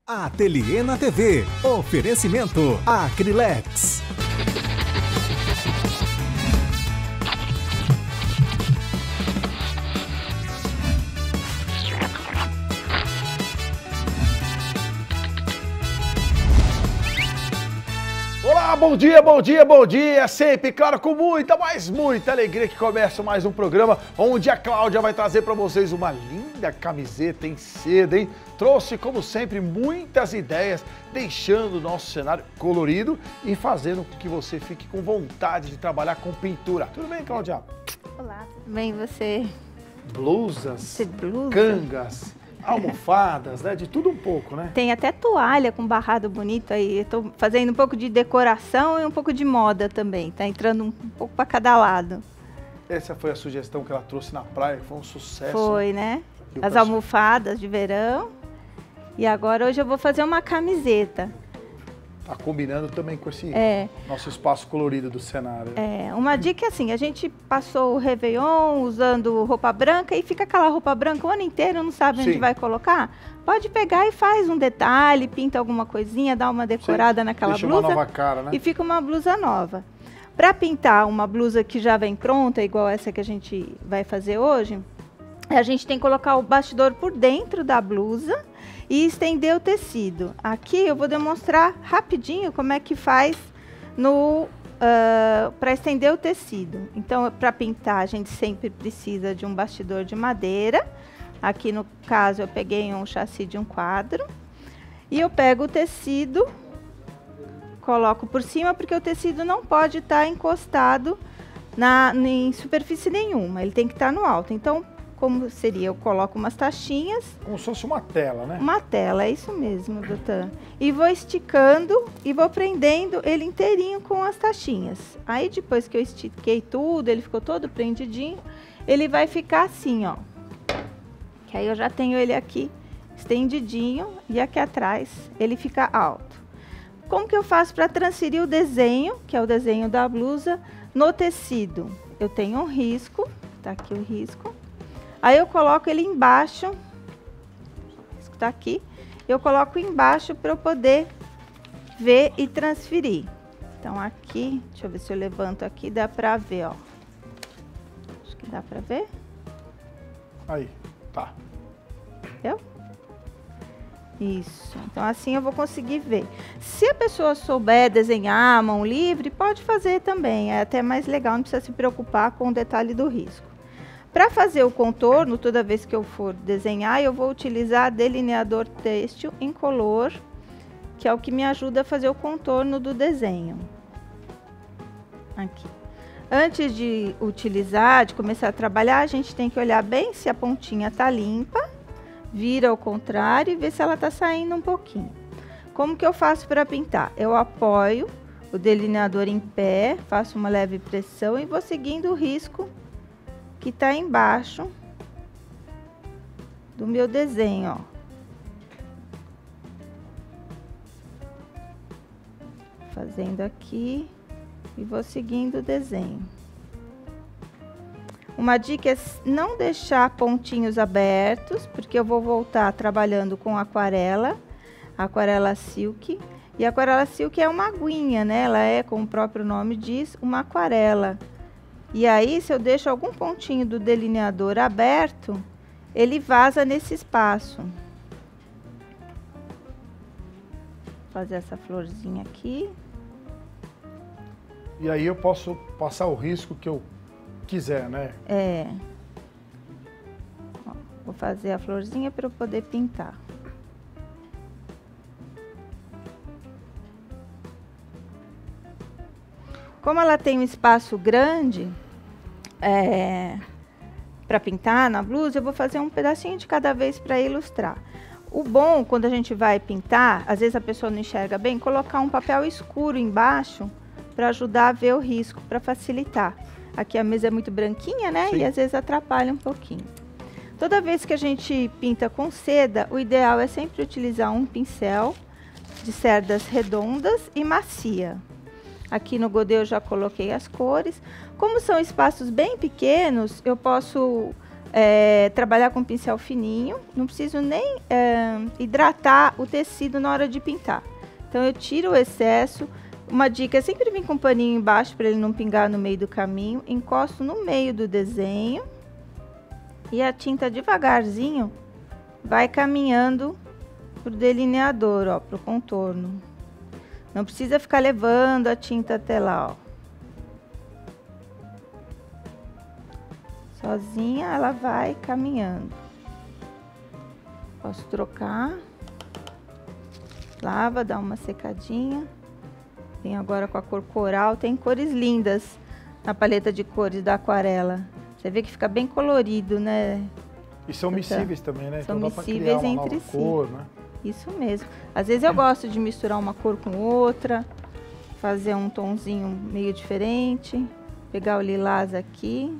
Ateliê na TV. Oferecimento Acrylex. Olá, bom dia, bom dia, bom dia! Sempre, claro, com muita, mas muita alegria que começa mais um programa onde a Cláudia vai trazer para vocês uma linda camiseta em seda, hein? Trouxe, como sempre, muitas ideias, deixando o nosso cenário colorido e fazendo com que você fique com vontade de trabalhar com pintura. Tudo bem, Cláudia? Olá, tudo bem, você? Blusas, blusa? cangas, almofadas, né? De tudo um pouco, né? Tem até toalha com barrado bonito aí. Eu tô fazendo um pouco de decoração e um pouco de moda também. Tá entrando um pouco para cada lado. Essa foi a sugestão que ela trouxe na praia, foi um sucesso. Foi, né? As almofadas de verão. E agora hoje eu vou fazer uma camiseta. Tá combinando também com esse nosso espaço colorido do cenário. Uma dica é assim, a gente passou o Réveillon usando roupa branca e fica aquela roupa branca o ano inteiro, não sabe onde vai colocar. Pode pegar e faz um detalhe, pinta alguma coisinha, dá uma decorada naquela Deixa blusa. uma nova cara, né? E fica uma blusa nova. Para pintar uma blusa que já vem pronta, igual essa que a gente vai fazer hoje, a gente tem que colocar o bastidor por dentro da blusa e estender o tecido. Aqui eu vou demonstrar rapidinho como é que faz para estender o tecido. Então, para pintar, a gente sempre precisa de um bastidor de madeira. Aqui no caso eu peguei um chassi de um quadro. E eu pego o tecido, coloco por cima, porque o tecido não pode estar encostado em superfície nenhuma. Ele tem que estar no alto. Então, como seria? Eu coloco umas taxinhas. Como se fosse uma tela, né? Uma tela, é isso mesmo, doutor. E vou esticando e vou prendendo ele inteirinho com as taxinhas. Aí depois que eu estiquei tudo, ele ficou todo prendidinho, ele vai ficar assim, ó. Que aí eu já tenho ele aqui estendidinho e aqui atrás ele fica alto. Como que eu faço para transferir o desenho, que é o desenho da blusa, no tecido? Eu tenho um risco, tá aqui o risco. Aí eu coloco ele embaixo, está aqui, eu coloco embaixo para eu poder ver e transferir. Então aqui, deixa eu ver se eu levanto aqui, dá para ver, ó. Acho que dá para ver. Aí, tá. Entendeu? Isso, então assim eu vou conseguir ver. Se a pessoa souber desenhar à mão livre, pode fazer também, é até mais legal, não precisa se preocupar com o detalhe do risco. Para fazer o contorno, toda vez que eu for desenhar, eu vou utilizar delineador têxtil incolor, que é o que me ajuda a fazer o contorno do desenho. Aqui. Antes de utilizar, de começar a trabalhar, a gente tem que olhar bem se a pontinha está limpa, vira ao contrário e ver se ela está saindo um pouquinho. Como que eu faço para pintar? Eu apoio o delineador em pé, faço uma leve pressão e vou seguindo o risco que está embaixo do meu desenho, ó. Fazendo aqui e vou seguindo o desenho. Uma dica é não deixar pontinhos abertos, porque eu vou voltar trabalhando com aquarela silk. E a aquarela silk é uma aguinha, né? Ela é, como o próprio nome diz, uma aquarela. E aí, se eu deixo algum pontinho do delineador aberto, ele vaza nesse espaço. Vou fazer essa florzinha aqui. E aí eu posso passar o risco que eu quiser, né? Ó, vou fazer a florzinha para eu poder pintar. Como ela tem um espaço grande para pintar na blusa, eu vou fazer um pedacinho de cada vez para ilustrar. O bom, quando a gente vai pintar, às vezes a pessoa não enxerga bem, colocar um papel escuro embaixo para ajudar a ver o risco, para facilitar. Aqui a mesa é muito branquinha, né? Sim. E às vezes atrapalha um pouquinho. Toda vez que a gente pinta com seda, o ideal é sempre utilizar um pincel de cerdas redondas e macia. Aqui no godê eu já coloquei as cores. Como são espaços bem pequenos, eu posso trabalhar com pincel fininho, não preciso nem hidratar o tecido na hora de pintar. Então eu tiro o excesso. Uma dica é sempre vir com um paninho embaixo para ele não pingar no meio do caminho, encosto no meio do desenho e a tinta devagarzinho vai caminhando pro delineador, ó, pro contorno. Não precisa ficar levando a tinta até lá, ó. Sozinha ela vai caminhando. Posso trocar. Lava, dá uma secadinha. Vem agora com a cor coral. Tem cores lindas na paleta de cores da aquarela. Você vê que fica bem colorido, né? E são miscíveis também, né? São então dá pra miscíveis criar uma entre nova si. cor, né? Isso mesmo. Às vezes eu gosto de misturar uma cor com outra, fazer um tonzinho meio diferente, pegar o lilás aqui.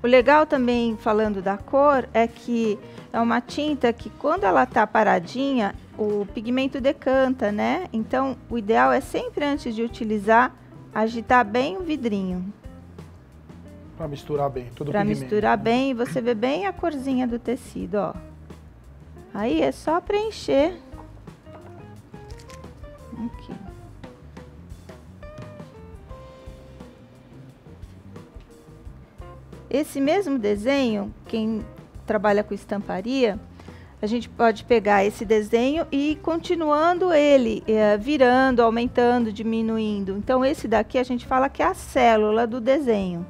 O legal também, falando da cor, é que é uma tinta que quando ela tá paradinha, o pigmento decanta, né? Então, o ideal é sempre, antes de utilizar, agitar bem o vidrinho. Pra misturar bem, todo o Pra pigmento. misturar bem, e você vê bem a corzinha do tecido, ó. Aí é só preencher. Aqui. Esse mesmo desenho, quem trabalha com estamparia, a gente pode pegar esse desenho e ir continuando ele, virando, aumentando, diminuindo. Então, esse daqui a gente fala que é a célula do desenho.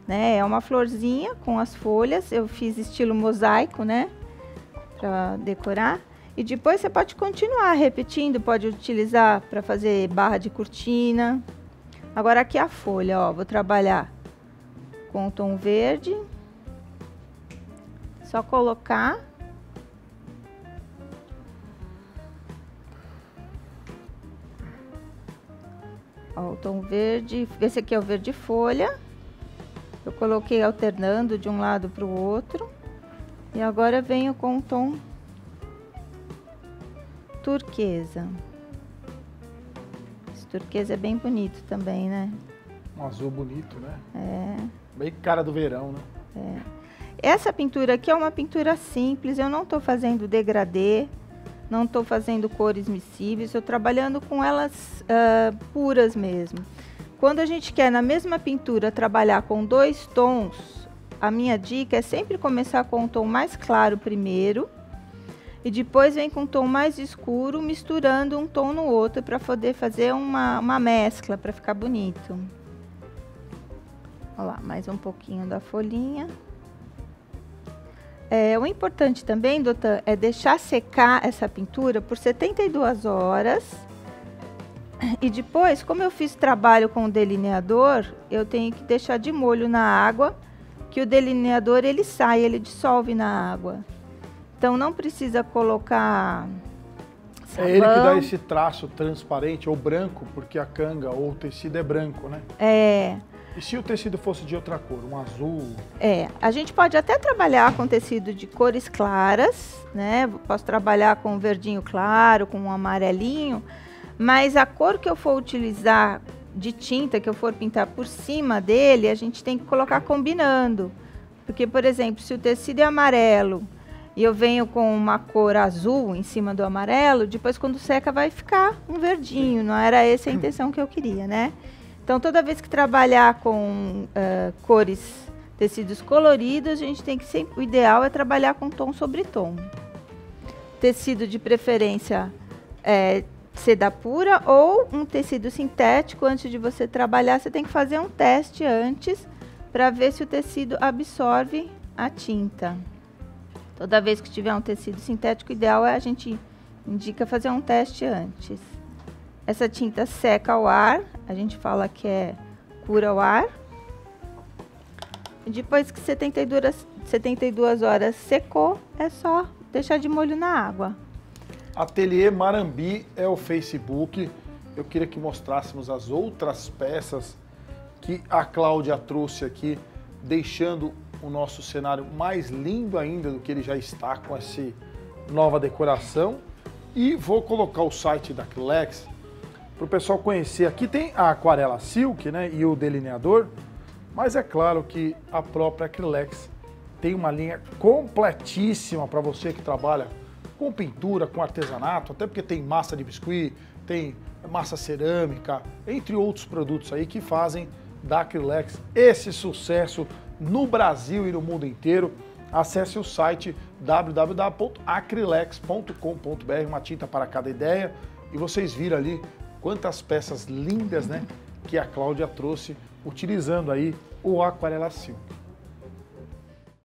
Né? É uma florzinha com as folhas, eu fiz estilo mosaico, né? Para decorar. E depois você pode continuar repetindo, pode utilizar para fazer barra de cortina. Agora aqui a folha, ó, vou trabalhar com o tom verde. Só colocar. Ó, o tom verde, esse aqui é o verde folha. Eu coloquei alternando de um lado para o outro. E agora venho com o tom turquesa. Esse turquesa é bem bonito também, né? Um azul bonito, né? É. Bem cara do verão, né? É. Essa pintura aqui é uma pintura simples, eu não estou fazendo degradê, não estou fazendo cores miscíveis, estou trabalhando com elas puras mesmo. Quando a gente quer, na mesma pintura, trabalhar com 2 tons, a minha dica é sempre começar com um tom mais claro primeiro e depois vem com um tom mais escuro, misturando um tom no outro para poder fazer uma mescla, para ficar bonito. Olha lá, mais um pouquinho da folhinha. O importante também, doutor, é deixar secar essa pintura por 72 horas. E depois, como eu fiz trabalho com o delineador, eu tenho que deixar de molho na água, que o delineador ele sai, ele dissolve na água. Então não precisa colocar sabão. É ele que dá esse traço transparente ou branco, porque a canga ou o tecido é branco, né? É. E se o tecido fosse de outra cor, um azul? A gente pode até trabalhar com tecido de cores claras, né? Posso trabalhar com um verdinho claro, com um amarelinho, mas a cor que eu for utilizar de tinta, que eu for pintar por cima dele, a gente tem que colocar combinando. Porque, por exemplo, se o tecido é amarelo e eu venho com uma cor azul em cima do amarelo, depois quando seca vai ficar um verdinho, não era essa a intenção que eu queria, né? Então, toda vez que trabalhar com cores, tecidos coloridos, a gente tem que sempre, o ideal é trabalhar com tom sobre tom. Tecido de preferência seda pura ou um tecido sintético. Antes de você trabalhar, você tem que fazer um teste antes para ver se o tecido absorve a tinta. Toda vez que tiver um tecido sintético, o ideal é a gente indica fazer um teste antes. Essa tinta seca ao ar, a gente fala que é cura ao ar. E depois que 72 horas secou, é só deixar de molho na água. Ateliê Marambi é o Facebook. Eu queria que mostrássemos as outras peças que a Cláudia trouxe aqui, deixando o nosso cenário mais lindo ainda do que ele já está, com essa nova decoração. E vou colocar o site da Acrylex para o pessoal conhecer. Aqui tem a aquarela silk, né, e o delineador, Mas é claro que a própria Acrylex tem uma linha completíssima para você que trabalha com pintura, com artesanato, até porque tem massa de biscuit, tem massa cerâmica, entre outros produtos aí que fazem da Acrylex esse sucesso no Brasil e no mundo inteiro. Acesse o site www.acrylex.com.br, uma tinta para cada ideia, e vocês viram ali quantas peças lindas, né, que a Cláudia trouxe utilizando aí o Aquarela Silk.